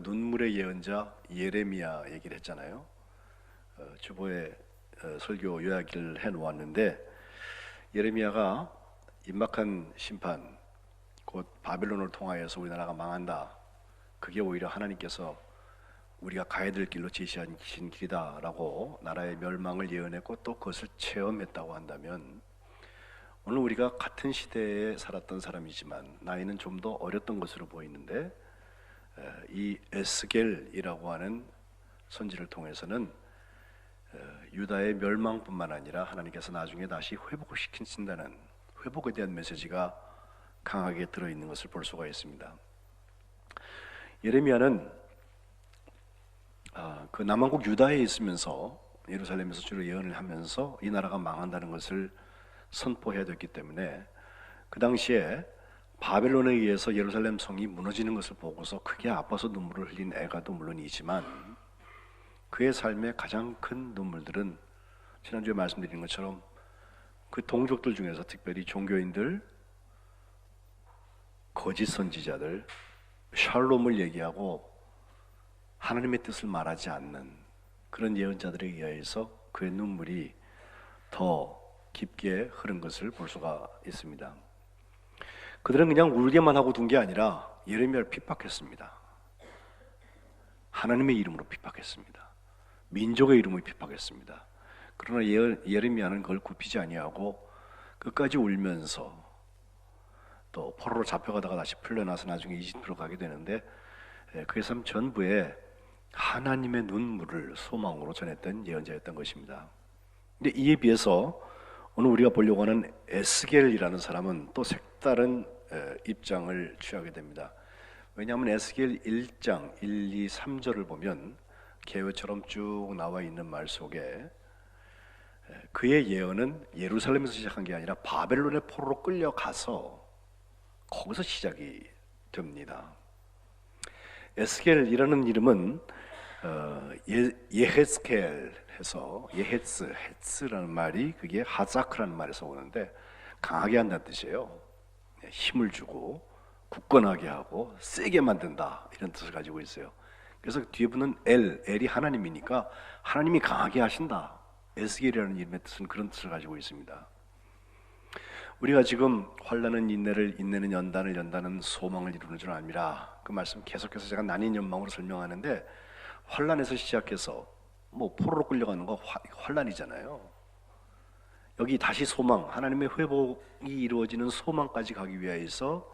눈물의 예언자 예레미야 얘기를 했잖아요. 주보에 설교 요약을 해놓았는데, 예레미야가 임박한 심판, 곧 바벨론을 통하여서 우리나라가 망한다, 그게 오히려 하나님께서 우리가 가야 될 길로 제시하신 길이다라고 나라의 멸망을 예언했고 또 그것을 체험했다고 한다면, 오늘 우리가 같은 시대에 살았던 사람이지만 나이는 좀 더 어렸던 것으로 보이는데, 이 에스겔이라고 하는 선지를 통해서는 유다의 멸망뿐만 아니라 하나님께서 나중에 다시 회복시키신다는 회복에 대한 메시지가 강하게 들어있는 것을 볼 수가 있습니다. 예레미야는 그 남왕국 유다에 있으면서 예루살렘에서 주로 예언을 하면서 이 나라가 망한다는 것을 선포해야 됐기 때문에, 그 당시에 바벨론에 의해서 예루살렘 성이 무너지는 것을 보고서 크게 아파서 눈물을 흘린 애가도 물론이지만, 그의 삶의 가장 큰 눈물들은 지난주에 말씀드린 것처럼 그 동족들 중에서 특별히 종교인들, 거짓 선지자들, 샬롬을 얘기하고 하나님의 뜻을 말하지 않는 그런 예언자들에 의해서 그의 눈물이 더 깊게 흐른 것을 볼 수가 있습니다. 그들은 그냥 울게만 하고 둔 게 아니라 예레미야를 핍박했습니다. 하나님의 이름으로 핍박했습니다. 민족의 이름으로 핍박했습니다. 그러나 예레미야는 그걸 굽히지 아니하고 끝까지 울면서, 또 포로로 잡혀가다가 다시 풀려나서 나중에 이집트로 가게 되는데, 그의 삶 전부에 하나님의 눈물을 소망으로 전했던 예언자였던 것입니다. 근데 이에 비해서 오늘 우리가 보려고 하는 에스겔이라는 사람은 또 색다른 입장을 취하게 됩니다. 왜냐하면 에스겔 1장 1, 2, 3절을 보면 개요처럼 쭉 나와 있는 말 속에 그의 예언은 예루살렘에서 시작한 게 아니라 바벨론의 포로로 끌려가서 거기서 시작이 됩니다. 에스겔이라는 이름은 예헤스켈 해서 헤츠라는 말이 그게 하자크라는 말에서 오는데, 강하게 한다는 뜻이에요. 힘을 주고 굳건하게 하고 세게 만든다, 이런 뜻을 가지고 있어요. 그래서 뒤에 붙는 엘이 하나님이니까 하나님이 강하게 하신다, 에스겔이라는 이름의 뜻은 그런 뜻을 가지고 있습니다. 우리가 지금 환난은 인내를, 인내는 연단을, 연단은 소망을 이루는 줄 압니다. 그 말씀 계속해서 제가 난인 연망으로 설명하는데, 환난에서 시작해서 포로로 끌려가는 거 환난이잖아요. 여기 다시 소망, 하나님의 회복이 이루어지는 소망까지 가기 위해서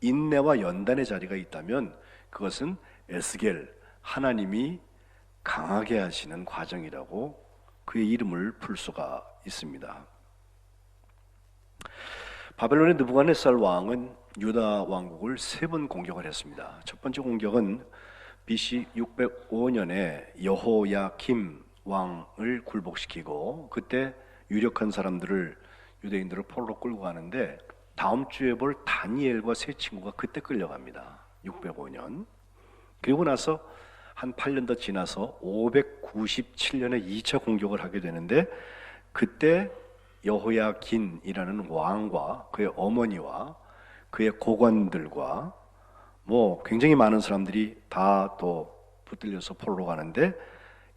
인내와 연단의 자리가 있다면 그것은 에스겔, 하나님이 강하게 하시는 과정이라고 그의 이름을 풀 수가 있습니다. 바벨론의 느부갓네살 왕은 유다 왕국을 3번 공격을 했습니다. 첫 번째 공격은 BC 605년에 여호야김 왕을 굴복시키고, 그때 유력한 사람들을, 유대인들을 포로로 끌고 가는데, 다음 주에 볼 다니엘과 세 친구가 그때 끌려갑니다. 605년. 그리고 나서 한 8년 더 지나서 597년에 2차 공격을 하게 되는데, 그때 여호야긴이라는 왕과 그의 어머니와 그의 고관들과 굉장히 많은 사람들이 다 또 붙들려서 포로로 가는데,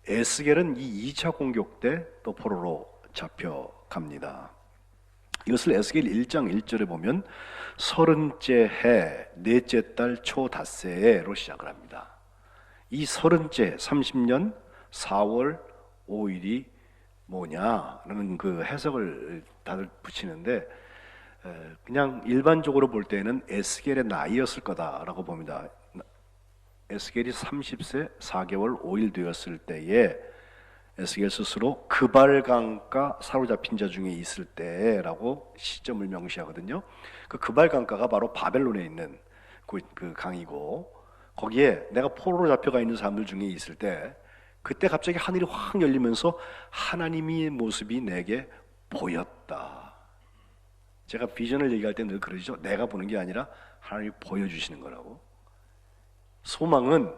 에스겔은 이 2차 공격 때 또 포로로 잡혀갑니다. 이것을 에스겔 1장 1절에 보면 30째 해 넷째 달 초 닷새로 시작을 합니다. 이 30째 30년 4월 5일이 뭐냐라는 그 해석을 다들 붙이는데, 그냥 일반적으로 볼 때는 에스겔의 나이였을 거다라고 봅니다. 에스겔이 30세 4개월 5일 되었을 때에 에스겔 스스로 그발강가 사로잡힌 자 중에 있을 때라고 시점을 명시하거든요. 그 그발강가가 바로 바벨론에 있는 그 강이고, 거기에 내가 포로로 잡혀가 있는 사람들 중에 있을 때, 그때 갑자기 하늘이 확 열리면서 하나님의 모습이 내게 보였다. 제가 비전을 얘기할 때 늘 그러죠. 내가 보는 게 아니라 하나님이 보여주시는 거라고. 소망은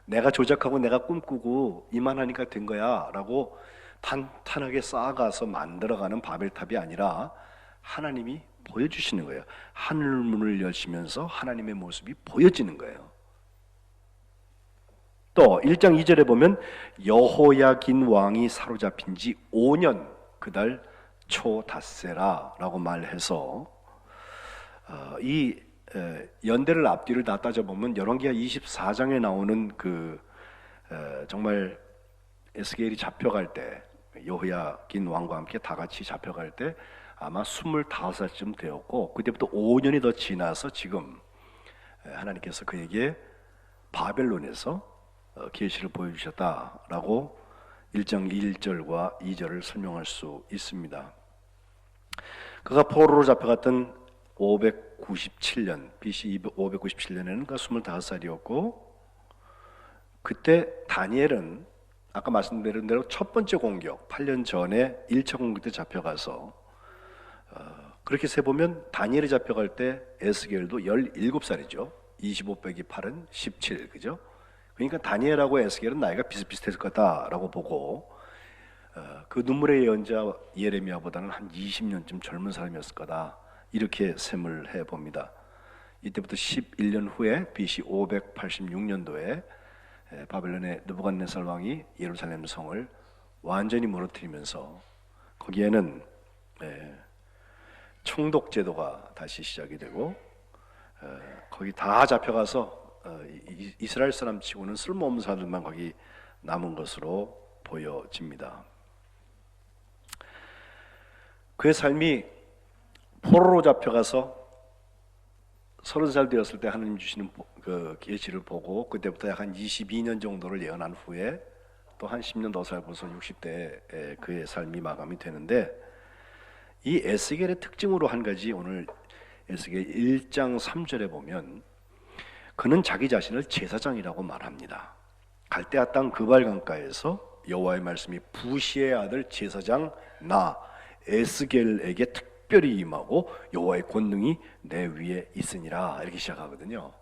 내가 조작하고 내가 꿈꾸고 이만하니까 된 거야 라고 탄탄하게 쌓아가서 만들어가는 바벨탑이 아니라 하나님이 보여주시는 거예요. 하늘문을 여시면서 하나님의 모습이 보여지는 거예요. 또 1장 2절에 보면 여호야긴 왕이 사로잡힌 지 5년 그달 초 닷새라라고 말해서 이 연대를 앞뒤를 다 따져보면 열왕기하 24장에 나오는 정말 에스겔이 잡혀갈 때, 여호야긴 왕과 함께 다 같이 잡혀갈 때 아마 25살쯤 되었고, 그때부터 5년이 더 지나서 지금 하나님께서 그에게 바벨론에서 계시를 보여주셨다라고 1장 1절과 2절을 설명할 수 있습니다. 그가 포로로 잡혀갔던 597년 BC 597년에는 그가 25살이었고, 그때 다니엘은 아까 말씀드린 대로 첫 번째 공격 8년 전에 1차 공격 때 잡혀가서 그렇게 세보면 다니엘이 잡혀갈 때 에스겔도 17살이죠. 25 빼기 8은 17, 그죠? 그러니까 다니엘하고 에스겔은 나이가 비슷비슷했을 거다라고 보고 그 눈물의 예언자 예레미야보다는 한 20년쯤 젊은 사람이었을 거다, 이렇게 셈을 해봅니다. 이때부터 11년 후에 BC 586년도에 바벨론의 느부갓네살 왕이 예루살렘 성을 완전히 무너뜨리면서 거기에는 총독 제도가 다시 시작이 되고 거기 다 잡혀가서 이스라엘 사람 치고는 쓸모없는 사람들만 거기 남은 것으로 보여집니다. 그의 삶이 포로로 잡혀가서 30살 되었을 때 하나님 주시는 그 계시를 보고 그때부터 약 한 22년 정도를 예언한 후에 또 한 10년 더 살고서 60대에 그의 삶이 마감이 되는데, 이 에스겔의 특징으로 한 가지 오늘 에스겔 1장 3절에 보면 그는 자기 자신을 제사장이라고 말합니다. 갈대아 땅 그발 강가에서 여호와의 말씀이 부시의 아들 제사장 나 에스겔에게 특별히 임하고 여호와의 권능이 내 위에 있으니라, 이렇게 시작하거든요.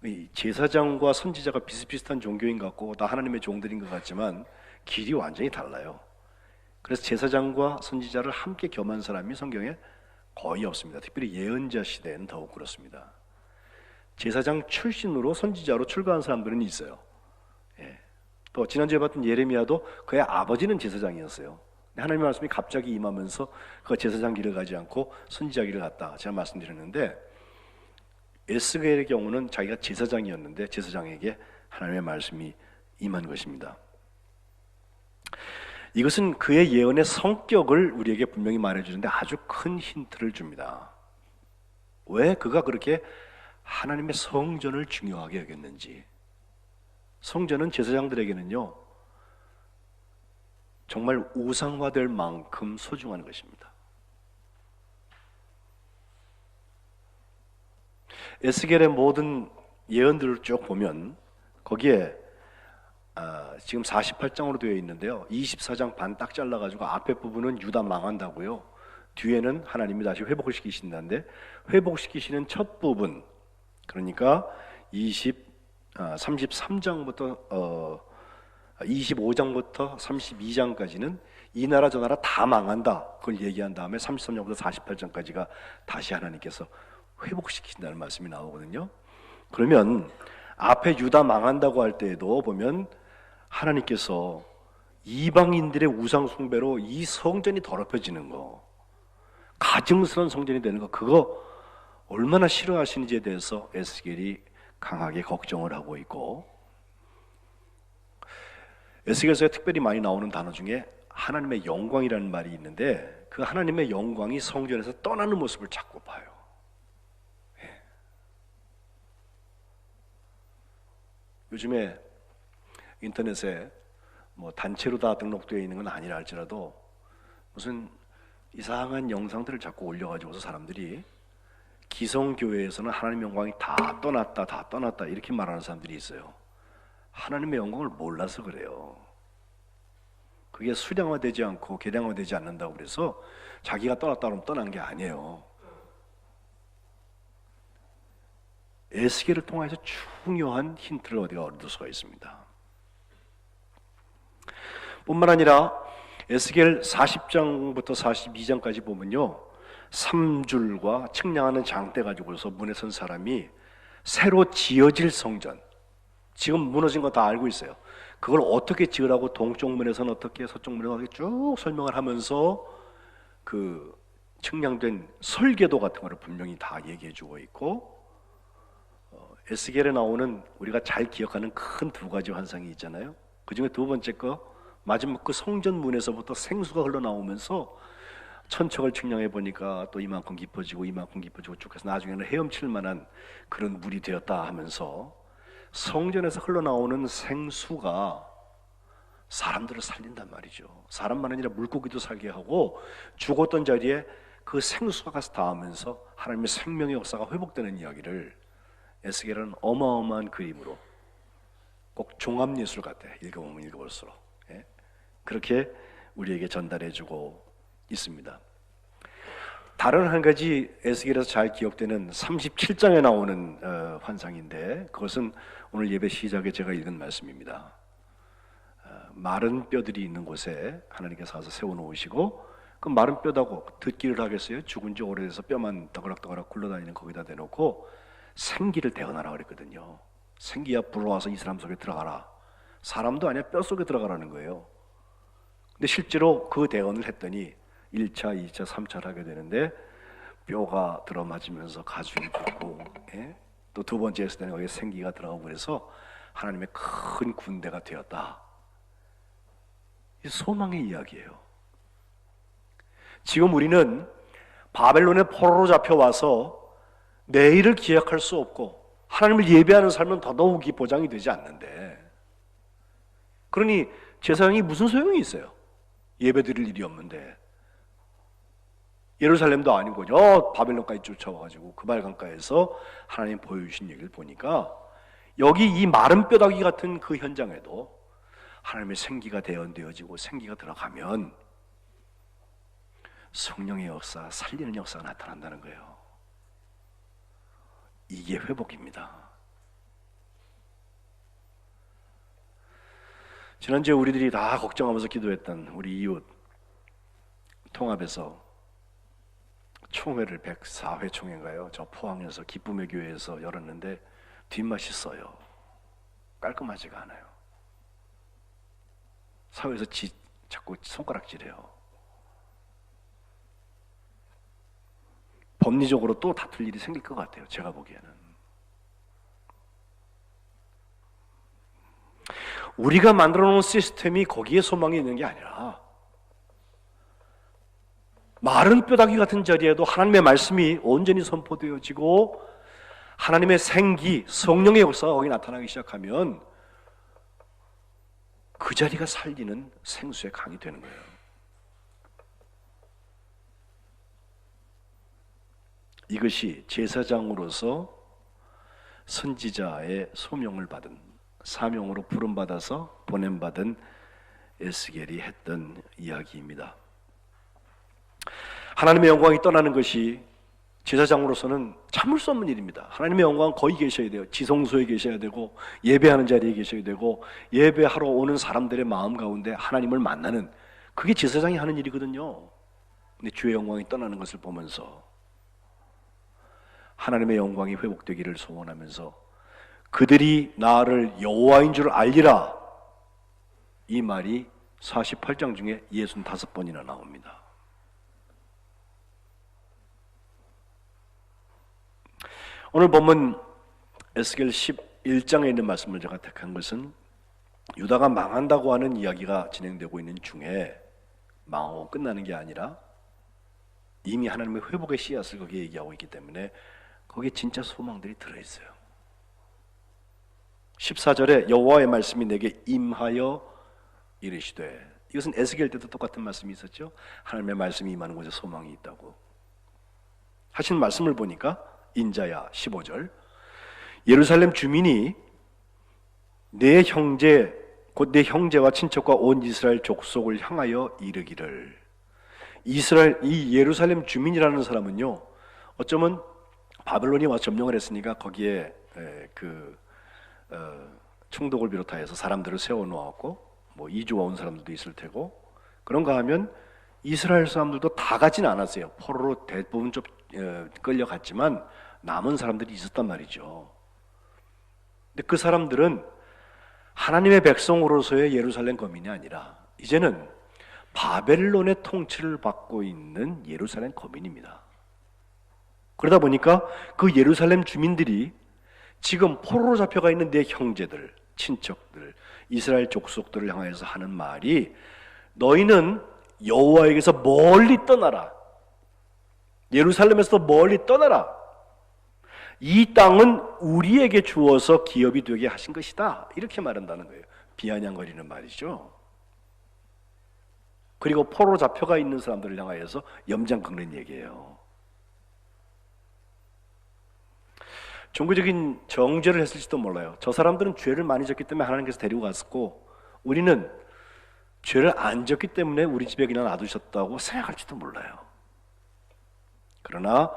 이 제사장과 선지자가 비슷비슷한 종교인 것 같고 다 하나님의 종들인 것 같지만 길이 완전히 달라요. 그래서 제사장과 선지자를 함께 겸한 사람이 성경에 거의 없습니다. 특별히 예언자 시대에는 더욱 그렇습니다. 제사장 출신으로 선지자로 출가한 사람들은 있어요. 또 지난주에 봤던 예레미야도 그의 아버지는 제사장이었어요. 하나님의 말씀이 갑자기 임하면서 그 제사장 길을 가지 않고 선지자 길을 갔다, 제가 말씀드렸는데, 에스겔의 경우는 자기가 제사장이었는데 제사장에게 하나님의 말씀이 임한 것입니다. 이것은 그의 예언의 성격을 우리에게 분명히 말해주는데 아주 큰 힌트를 줍니다. 왜 그가 그렇게 하나님의 성전을 중요하게 여겼는지. 성전은 제사장들에게는요 정말 우상화될 만큼 소중한 것입니다. 에스겔의 모든 예언들을 쭉 보면 거기에 지금 48장으로 되어 있는데요, 24장 반 딱 잘라가지고 앞에 부분은 유다 망한다고요, 뒤에는 하나님이 다시 회복을 시키신다는데, 회복시키시는 첫 부분, 그러니까 33장부터 25장부터 32장까지는 이 나라 저 나라 다 망한다, 그걸 얘기한 다음에 33장부터 48장까지가 다시 하나님께서 회복시킨다는 말씀이 나오거든요. 그러면 앞에 유다 망한다고 할 때에도 보면 하나님께서 이방인들의 우상 숭배로 이 성전이 더럽혀지는 거, 가증스러운 성전이 되는 거, 그거 얼마나 싫어하시는지에 대해서 에스겔이 강하게 걱정을 하고 있고, 에스겔서에 특별히 많이 나오는 단어 중에 하나님의 영광이라는 말이 있는데, 그 하나님의 영광이 성전에서 떠나는 모습을 자꾸 봐요. 요즘에 인터넷에 뭐 단체로 다 등록되어 있는 건 아니라 할지라도 무슨 이상한 영상들을 자꾸 올려가지고서 사람들이 기성교회에서는 하나님의 영광이 다 떠났다 이렇게 말하는 사람들이 있어요. 하나님의 영광을 몰라서 그래요. 그게 수량화되지 않고 계량화되지 않는다고 그래서 자기가 떠났다 그러면 떠난 게 아니에요. 에스겔을 통해서 중요한 힌트를 우리가 얻을 수가 있습니다. 뿐만 아니라 에스겔 40장부터 42장까지 보면요, 3줄과 측량하는 장대 가지고서 문에 선 사람이 새로 지어질 성전, 지금 무너진 거 다 알고 있어요. 그걸 어떻게 지으라고 동쪽 문에서는 어떻게, 서쪽 문에서는 어떻게 쭉 설명을 하면서 그 측량된 설계도 같은 거를 분명히 다 얘기해 주고 있고, 에스겔에 나오는 우리가 잘 기억하는 큰 두 가지 환상이 있잖아요. 그 중에 두 번째 거, 마지막 그 성전 문에서부터 생수가 흘러나오면서 천척을 측량해 보니까 또 이만큼 깊어지고 이만큼 깊어지고 쭉 해서 나중에는 헤엄칠 만한 그런 물이 되었다 하면서 성전에서 흘러나오는 생수가 사람들을 살린단 말이죠. 사람만 아니라 물고기도 살게 하고, 죽었던 자리에 그 생수가 가서 닿으면서 하나님의 생명의 역사가 회복되는 이야기를 에스겔은 어마어마한 그림으로, 꼭 종합예술 같아, 읽어보면 읽어볼수록, 예? 그렇게 우리에게 전달해주고 있습니다. 다른 한 가지 에스겔에서 잘 기억되는 37장에 나오는 환상인데, 그것은 오늘 예배 시작에 제가 읽은 말씀입니다. 마른 뼈들이 있는 곳에 하나님께서 와서 세워놓으시고, 그 마른 뼈다고 듣기를 하겠어요? 죽은 지 오래돼서 뼈만 더그락더그락 굴러다니는 거기다 대놓고 생기를 대어나라 그랬거든요. 생기야 불어와서 이 사람 속에 들어가라. 사람도 아니야, 뼈 속에 들어가라는 거예요. 근데 실제로 그 대언을 했더니 1차, 2차, 3차를 하게 되는데 뼈가 들어맞으면서 가죽이 붙고, 예? 또 두 번째 했을 때는 거기에 생기가 들어가고 그래서 하나님의 큰 군대가 되었다. 이 소망의 이야기예요. 지금 우리는 바벨론의 포로로 잡혀와서 내일을 기약할 수 없고 하나님을 예배하는 삶은 더더욱이 보장이 되지 않는데, 그러니 제사장이 무슨 소용이 있어요? 예배 드릴 일이 없는데. 예루살렘도 아니고 저 바벨론까지 쫓아와가지고 그 발강가에서 하나님 보여주신 얘기를 보니까, 여기 이 마른 뼈다귀 같은 그 현장에도 하나님의 생기가 대언되어지고 생기가 들어가면 성령의 역사, 살리는 역사가 나타난다는 거예요. 이게 회복입니다. 지난주에 우리들이 다 걱정하면서 기도했던 우리 이웃 통합에서 총회를 104회 총회인가요? 저 포항에서 기쁨의 교회에서 열었는데 뒷맛이 써요. 깔끔하지가 않아요. 사회에서 자꾸 손가락질해요. 법리적으로 또 다툴 일이 생길 것 같아요. 제가 보기에는. 우리가 만들어 놓은 시스템이 거기에 소망이 있는 게 아니라, 마른 뼈다귀 같은 자리에도 하나님의 말씀이 온전히 선포되어지고 하나님의 생기, 성령의 역사가 거기 나타나기 시작하면 그 자리가 살리는 생수의 강이 되는 거예요. 이것이 제사장으로서 선지자의 소명을 받은, 사명으로 부름받아서 보냄받은 에스겔이 했던 이야기입니다. 하나님의 영광이 떠나는 것이 제사장으로서는 참을 수 없는 일입니다. 하나님의 영광은 거기 계셔야 돼요. 지성소에 계셔야 되고 예배하는 자리에 계셔야 되고, 예배하러 오는 사람들의 마음 가운데 하나님을 만나는, 그게 제사장이 하는 일이거든요. 근데 주의 영광이 떠나는 것을 보면서 하나님의 영광이 회복되기를 소원하면서, 그들이 나를 여호와인 줄 알리라, 이 말이 48장 중에 65번이나 나옵니다. 오늘 본문 에스겔 11장에 있는 말씀을 제가 택한 것은, 유다가 망한다고 하는 이야기가 진행되고 있는 중에 망하고 끝나는 게 아니라 이미 하나님의 회복의 씨앗을 거기에 얘기하고 있기 때문에 거기에 진짜 소망들이 들어있어요. 14절에 여호와의 말씀이 내게 임하여 이르시되, 이것은 에스겔 때도 똑같은 말씀이 있었죠. 하나님의 말씀이 임하는 곳에 소망이 있다고 하신 말씀을 보니까, 인자야 15절, 예루살렘 주민이 내 형제 곧 내 형제와 친척과 온 이스라엘 족속을 향하여 이르기를. 이스라엘, 이 예루살렘 주민이라는 사람은요, 어쩌면 바벨론이 와서 점령을 했으니까 거기에 총독을 비롯하여서 사람들을 세워놓았고, 뭐 이주와 온 사람들도 있을 테고, 그런가 하면 이스라엘 사람들도 다 가진 않았어요. 포로로 대부분 좀 끌려갔지만 남은 사람들이 있었단 말이죠. 근데 그 사람들은 하나님의 백성으로서의 예루살렘 거민이 아니라 이제는 바벨론의 통치를 받고 있는 예루살렘 거민입니다. 그러다 보니까 그 예루살렘 주민들이 지금 포로로 잡혀가 있는 내 형제들, 친척들, 이스라엘 족속들을 향해서 하는 말이 너희는 여호와에게서 멀리 떠나라. 예루살렘에서 멀리 떠나라. 이 땅은 우리에게 주어서 기업이 되게 하신 것이다. 이렇게 말한다는 거예요. 비아냥거리는 말이죠. 그리고 포로로 잡혀가 있는 사람들을 향하여서 염장 긁는 얘기예요. 종교적인 정죄를 했을지도 몰라요. 저 사람들은 죄를 많이 졌기 때문에 하나님께서 데리고 갔었고 우리는 죄를 안 졌기 때문에 우리 집에 그냥 놔두셨다고 생각할지도 몰라요. 그러나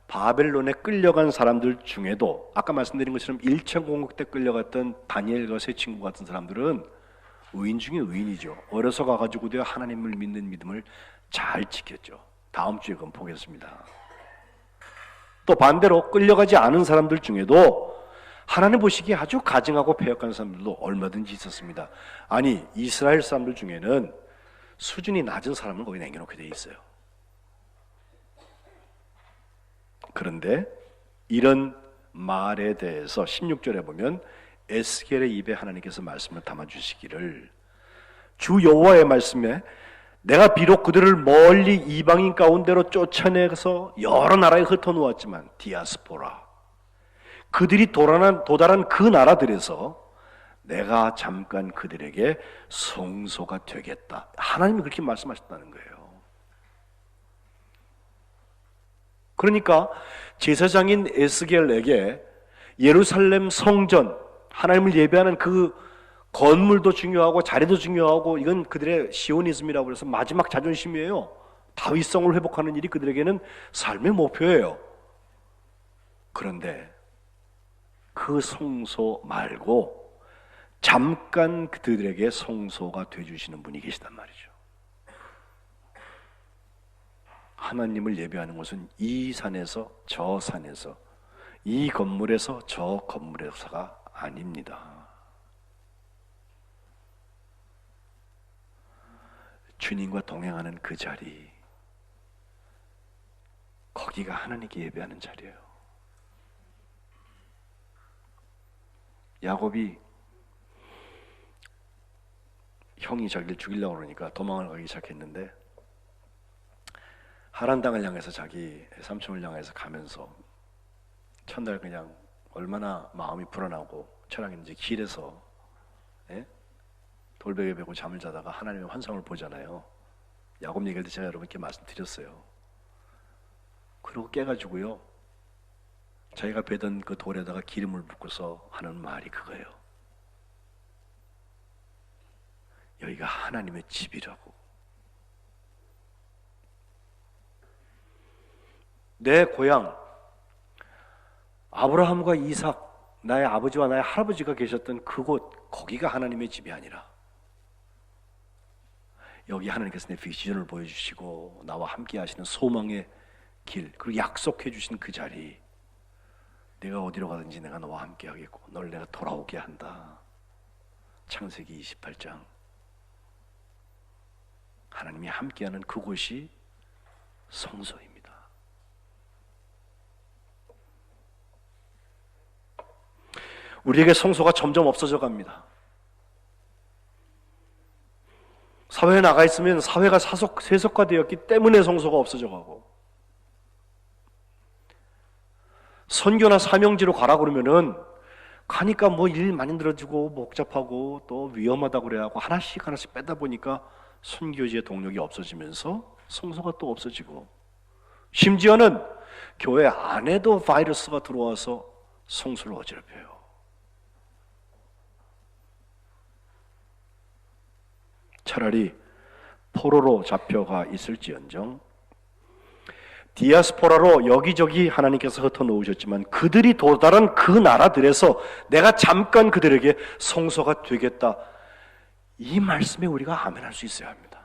바벨론에 끌려간 사람들 중에도 아까 말씀드린 것처럼 1차 공국 때 끌려갔던 다니엘과 세 친구 같은 사람들은 의인 중에 의인이죠. 어려서 가가지고도 하나님을 믿는 믿음을 잘 지켰죠. 다음 주에 그건 보겠습니다. 또 반대로 끌려가지 않은 사람들 중에도 하나님 보시기에 아주 가증하고 패역한 사람들도 얼마든지 있었습니다. 아니 이스라엘 사람들 중에는 수준이 낮은 사람을 거기 남겨놓게 돼 있어요. 그런데 이런 말에 대해서 16절에 보면 에스겔의 입에 하나님께서 말씀을 담아주시기를 주 여호와의 말씀에 내가 비록 그들을 멀리 이방인 가운데로 쫓아내서 여러 나라에 흩어놓았지만 디아스포라 그들이 도달한 그 나라들에서 내가 잠깐 그들에게 성소가 되겠다. 하나님이 그렇게 말씀하셨다는 거예요. 그러니까 제사장인 에스겔에게 예루살렘 성전, 하나님을 예배하는 그 건물도 중요하고 자리도 중요하고 이건 그들의 시오니즘이라고 해서 마지막 자존심이에요. 다윗성을 회복하는 일이 그들에게는 삶의 목표예요. 그런데 그 성소 말고 잠깐 그들에게 성소가 되어주시는 분이 계시단 말이죠. 하나님을 예배하는 것은 이 산에서 저 산에서 이 건물에서 저 건물에서가 아닙니다. 주님과 동행하는 그 자리, 거기가 하나님께 예배하는 자리예요. 야곱이 형이 자기를 죽이려고 그러니까 도망을 가기 시작했는데 하란 땅을 향해서 자기 삼촌을 향해서 가면서 첫날 그냥 얼마나 마음이 불안하고 철학했는지 길에서 돌베개 베고 잠을 자다가 하나님의 환상을 보잖아요. 야곱 얘기할 때 제가 여러분께 말씀드렸어요. 그러고 깨가지고요 자기가 베던 그 돌에다가 기름을 붓고서 하는 말이 그거예요. 여기가 하나님의 집이라고. 내 고향 아브라함과 이삭 나의 아버지와 나의 할아버지가 계셨던 그곳 거기가 하나님의 집이 아니라 여기 하나님께서 내 비전을 보여주시고 나와 함께 하시는 소망의 길 그리고 약속해 주신 그 자리 내가 어디로 가든지 내가 너와 함께 하겠고 널 내가 돌아오게 한다. 창세기 28장 하나님이 함께하는 그곳이 성소입니다. 우리에게 성소가 점점 없어져 갑니다. 사회에 나가 있으면 사회가 세속화되었기 때문에 성소가 없어져 가고 선교나 사명지로 가라 그러면은 가니까 뭐 일 많이 들어지고 복잡하고 또 위험하다고 그래야 하고 하나씩 빼다 보니까 선교지의 동력이 없어지면서 성소가 또 없어지고 심지어는 교회 안에도 바이러스가 들어와서 성소를 어지럽혀요. 차라리 포로로 잡혀가 있을지언정 디아스포라로 여기저기 하나님께서 흩어놓으셨지만 그들이 도달한 그 나라들에서 내가 잠깐 그들에게 성소가 되겠다. 이 말씀에 우리가 아멘할 수 있어야 합니다.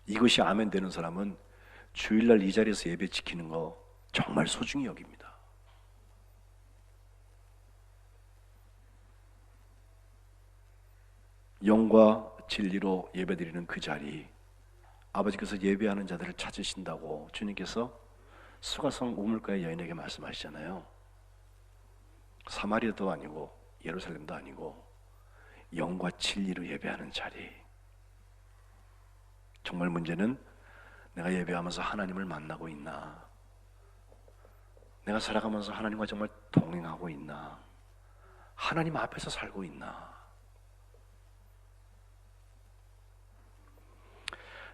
이것이 아멘 되는 사람은 주일날 이 자리에서 예배 지키는 거 정말 소중히 여깁니다. 영과 진리로 예배드리는 그 자리, 아버지께서 예배하는 자들을 찾으신다고 주님께서 수가성 우물가의 여인에게 말씀하시잖아요. 사마리아도 아니고 예루살렘도 아니고 영과 진리로 예배하는 자리. 정말 문제는 내가 예배하면서 하나님을 만나고 있나? 내가 살아가면서 하나님과 정말 동행하고 있나? 하나님 앞에서 살고 있나?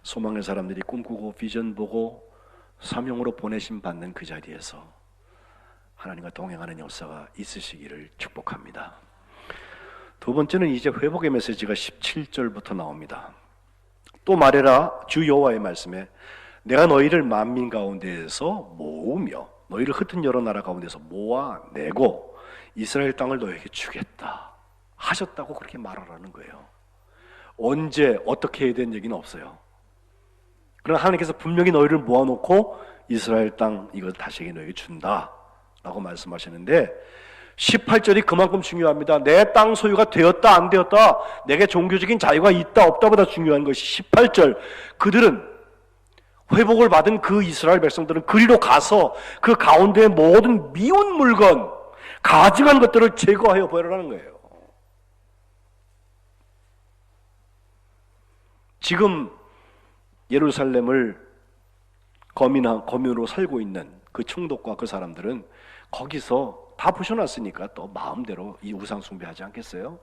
소망의 사람들이 꿈꾸고 비전 보고 사명으로 보내심 받는 그 자리에서 하나님과 동행하는 역사가 있으시기를 축복합니다. 두 번째는 이제 회복의 메시지가 17절부터 나옵니다. 또 말해라 주 여호와의 말씀에 내가 너희를 만민 가운데에서 모으며 너희를 흩은 여러 나라 가운데서 모아내고 이스라엘 땅을 너희에게 주겠다 하셨다고 그렇게 말하라는 거예요. 언제 어떻게 해야 되는 얘기는 없어요. 그러나 하나님께서 분명히 너희를 모아놓고 이스라엘 땅 이걸 다시 너희에게 준다 라고 말씀하시는데 18절이 그만큼 중요합니다. 내 땅 소유가 되었다 안 되었다, 내게 종교적인 자유가 있다 없다 보다 중요한 것이 18절. 그들은 회복을 받은 그 이스라엘 백성들은 그리로 가서 그 가운데의 모든 미운 물건, 가증한 것들을 제거하여 버리라는 거예요. 지금 예루살렘을 거민으로 살고 있는 그 총독과 그 사람들은 거기서 다 부셔놨으니까 또 마음대로 이 우상 숭배하지 않겠어요?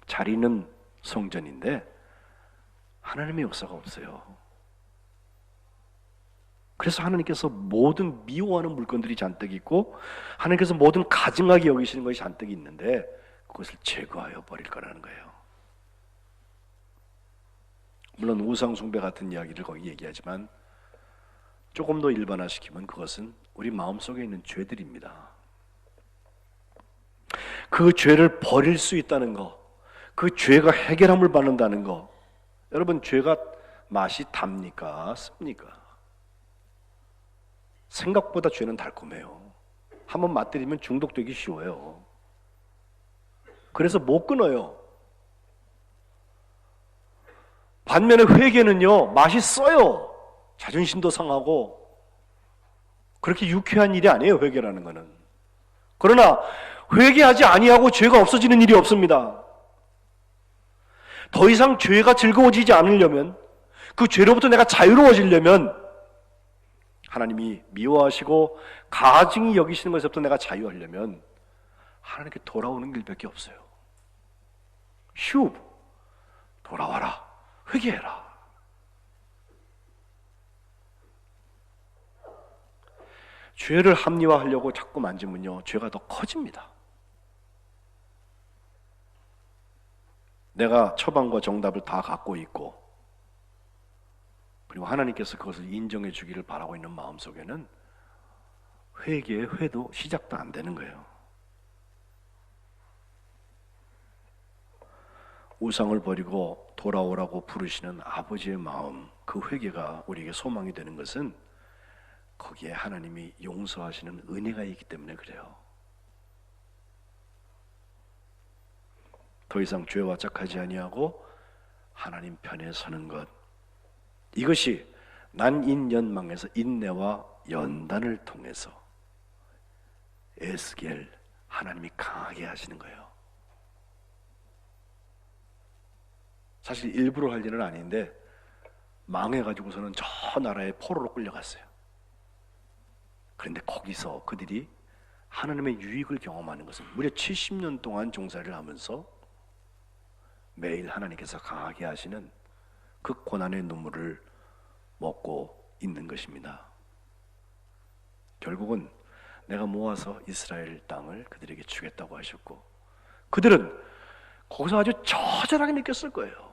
자리는 성전인데 하나님의 역사가 없어요. 그래서 하나님께서 모든 미워하는 물건들이 잔뜩 있고 하나님께서 모든 가증하게 여기시는 것이 잔뜩 있는데 그것을 제거하여 버릴 거라는 거예요. 물론 우상 숭배 같은 이야기를 거기 얘기하지만 조금 더 일반화시키면 그것은 우리 마음속에 있는 죄들입니다. 그 죄를 버릴 수 있다는 거, 그 죄가 해결함을 받는다는 거. 여러분, 죄가 맛이 답니까? 씁니까? 생각보다 죄는 달콤해요. 한번 맛들이면 중독되기 쉬워요. 그래서 못 끊어요. 반면에 회개는요, 맛있어요. 자존심도 상하고 그렇게 유쾌한 일이 아니에요. 회개라는 거는. 그러나 회개하지 아니하고 죄가 없어지는 일이 없습니다. 더 이상 죄가 즐거워지지 않으려면, 그 죄로부터 내가 자유로워지려면 하나님이 미워하시고 가증히 여기시는 것에서부터 내가 자유하려면 하나님께 돌아오는 길밖에 없어요. 휴, 돌아와라, 회개해라. 죄를 합리화하려고 자꾸 만지면요, 죄가 더 커집니다. 내가 처방과 정답을 다 갖고 있고 그리고 하나님께서 그것을 인정해 주기를 바라고 있는 마음속에는 회개의 회도 시작도 안 되는 거예요. 우상을 버리고 돌아오라고 부르시는 아버지의 마음, 그 회개가 우리에게 소망이 되는 것은 거기에 하나님이 용서하시는 은혜가 있기 때문에 그래요. 더 이상 죄와 짝하지 아니하고 하나님 편에 서는 것, 이것이 난인연망에서 인내와 연단을 통해서 에스겔, 하나님이 강하게 하시는 거예요. 사실 일부러 할 일은 아닌데 망해가지고서는 저 나라에 포로로 끌려갔어요. 그런데 거기서 그들이 하나님의 유익을 경험하는 것은 무려 70년 동안 종살이를 하면서 매일 하나님께서 강하게 하시는 그 고난의 눈물을 먹고 있는 것입니다. 결국은 내가 모아서 이스라엘 땅을 그들에게 주겠다고 하셨고, 그들은 거기서 아주 처절하게 느꼈을 거예요.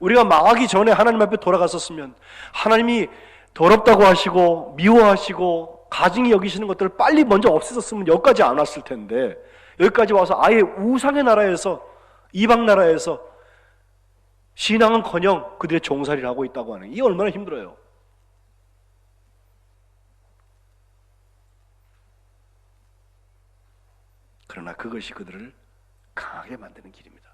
우리가 망하기 전에 하나님 앞에 돌아갔었으면 하나님이 더럽다고 하시고 미워하시고 가증히 여기시는 것들을 빨리 먼저 없애셨으면 여기까지 안 왔을 텐데, 여기까지 와서 아예 우상의 나라에서, 이방 나라에서 신앙은커녕 그들의 종살이를 하고 있다고 하는, 이게 얼마나 힘들어요. 그러나 그것이 그들을 강하게 만드는 길입니다.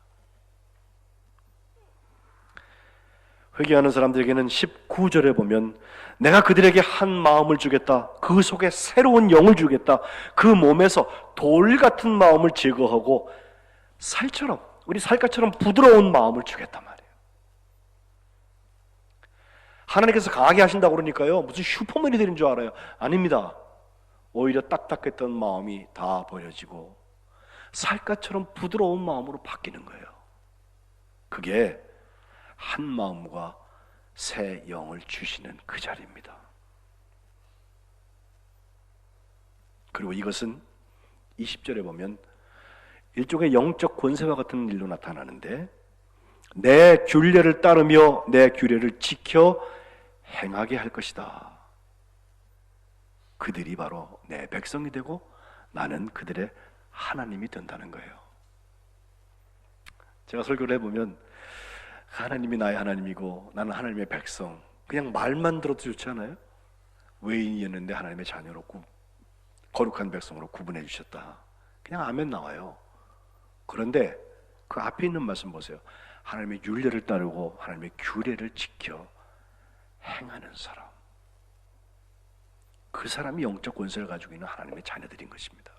회개하는 사람들에게는 19절에 보면 내가 그들에게 한 마음을 주겠다. 그 속에 새로운 영을 주겠다. 그 몸에서 돌 같은 마음을 제거하고 살처럼, 우리 살갗처럼 부드러운 마음을 주겠단 말이에요. 하나님께서 강하게 하신다고 그러니까요, 무슨 슈퍼맨이 되는 줄 알아요. 아닙니다. 오히려 딱딱했던 마음이 다 버려지고 살갗처럼 부드러운 마음으로 바뀌는 거예요. 그게 한 마음과 새 영을 주시는 그 자리입니다. 그리고 이것은 20절에 보면 일종의 영적 권세와 같은 일로 나타나는데, 내 규례를 따르며 내 규례를 지켜 행하게 할 것이다. 그들이 바로 내 백성이 되고 나는 그들의 하나님이 된다는 거예요. 제가 설교를 해보면 하나님이 나의 하나님이고 나는 하나님의 백성, 그냥 말만 들어도 좋지 않아요? 외인이었는데 하나님의 자녀로 거룩한 백성으로 구분해 주셨다. 그냥 아멘 나와요. 그런데 그 앞에 있는 말씀 보세요. 하나님의 율례를 따르고 하나님의 규례를 지켜 행하는 사람, 그 사람이 영적 권세를 가지고 있는 하나님의 자녀들인 것입니다.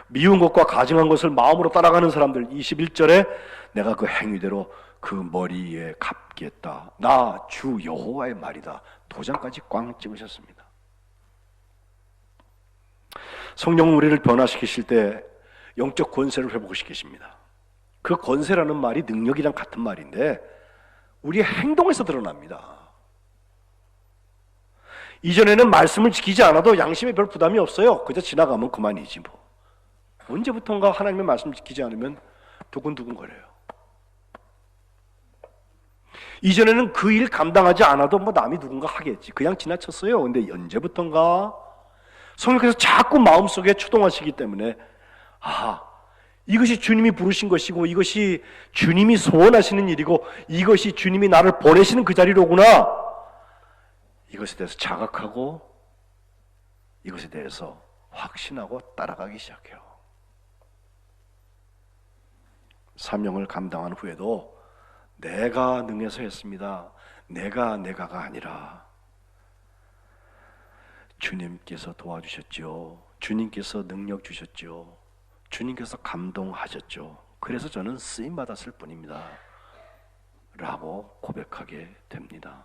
미운 것과 가증한 것을 마음으로 따라가는 사람들, 21절에 내가 그 행위대로 그 머리에 갚겠다. 나 주 여호와의 말이다. 도장까지 꽝 찍으셨습니다. 성령은 우리를 변화시키실 때 영적 권세를 회복시키십니다. 그 권세라는 말이 능력이랑 같은 말인데 우리의 행동에서 드러납니다. 이전에는 말씀을 지키지 않아도 양심에 별 부담이 없어요. 그저 지나가면 그만이지 뭐. 언제부턴가 하나님의 말씀 지키지 않으면 두근두근거려요. 이전에는 그 일 감당하지 않아도 뭐 남이 누군가 하겠지, 그냥 지나쳤어요. 근데 언제부턴가 성령께서 자꾸 마음속에 추동하시기 때문에 이것이 주님이 부르신 것이고 이것이 주님이 소원하시는 일이고 이것이 주님이 나를 보내시는 그 자리로구나, 이것에 대해서 자각하고 이것에 대해서 확신하고 따라가기 시작해요. 사명을 감당한 후에도 내가 능해서 했습니다, 내가가 아니라 주님께서 도와주셨죠. 주님께서 능력 주셨죠. 주님께서 감동하셨죠. 그래서 저는 쓰임받았을 뿐입니다 라고 고백하게 됩니다.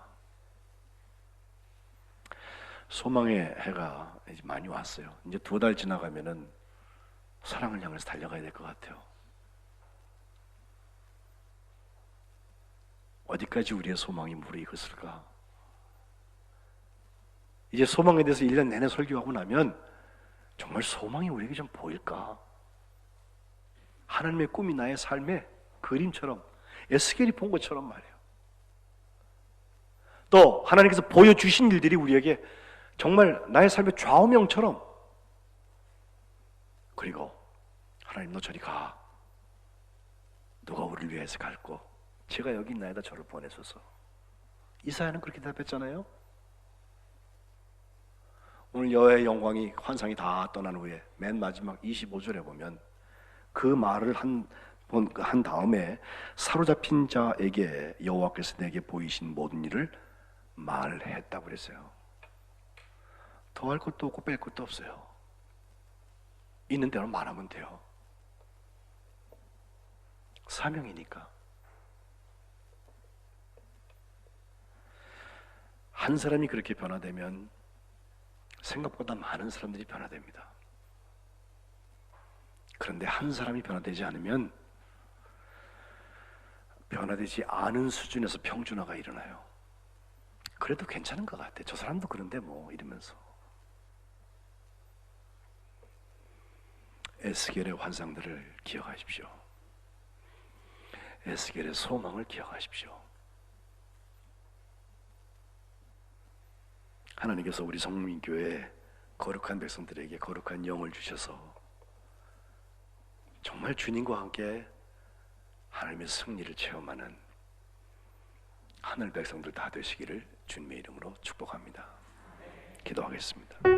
소망의 해가 이제 많이 왔어요. 이제 2달 지나가면은 사랑을 향해서 달려가야 될 것 같아요. 어디까지 우리의 소망이 무르익었을까? 이제 소망에 대해서 1년 내내 설교하고 나면 정말 소망이 우리에게 좀 보일까? 하나님의 꿈이 나의 삶의 그림처럼, 에스겔이 본 것처럼 말이에요. 또 하나님께서 보여주신 일들이 우리에게 정말 나의 삶의 좌우명처럼, 그리고 하나님 너 저리 가, 누가 우리를 위해서 갈고 제가 여기 있나이다 저를 보내소서. 이사야는 그렇게 대답했잖아요. 오늘 여호와의 영광이 환상이 다 떠난 후에 맨 마지막 25절에 보면 그 말을 한 다음에 사로잡힌 자에게 여호와께서 내게 보이신 모든 일을 말했다고 그랬어요. 더할 것도 없고 뺄 것도 없어요. 있는 대로 말하면 돼요. 사명이니까. 한 사람이 그렇게 변화되면 생각보다 많은 사람들이 변화됩니다. 그런데 한 사람이 변화되지 않으면 변화되지 않은 수준에서 평준화가 일어나요. 그래도 괜찮은 것 같아. 저 사람도 그런데 뭐 이러면서. 에스겔의 환상들을 기억하십시오. 에스겔의 소망을 기억하십시오. 하나님께서 우리 성민교회 거룩한 백성들에게 거룩한 영을 주셔서 정말 주님과 함께 하나님의 승리를 체험하는 하늘 백성들 다 되시기를 주님의 이름으로 축복합니다. 기도하겠습니다.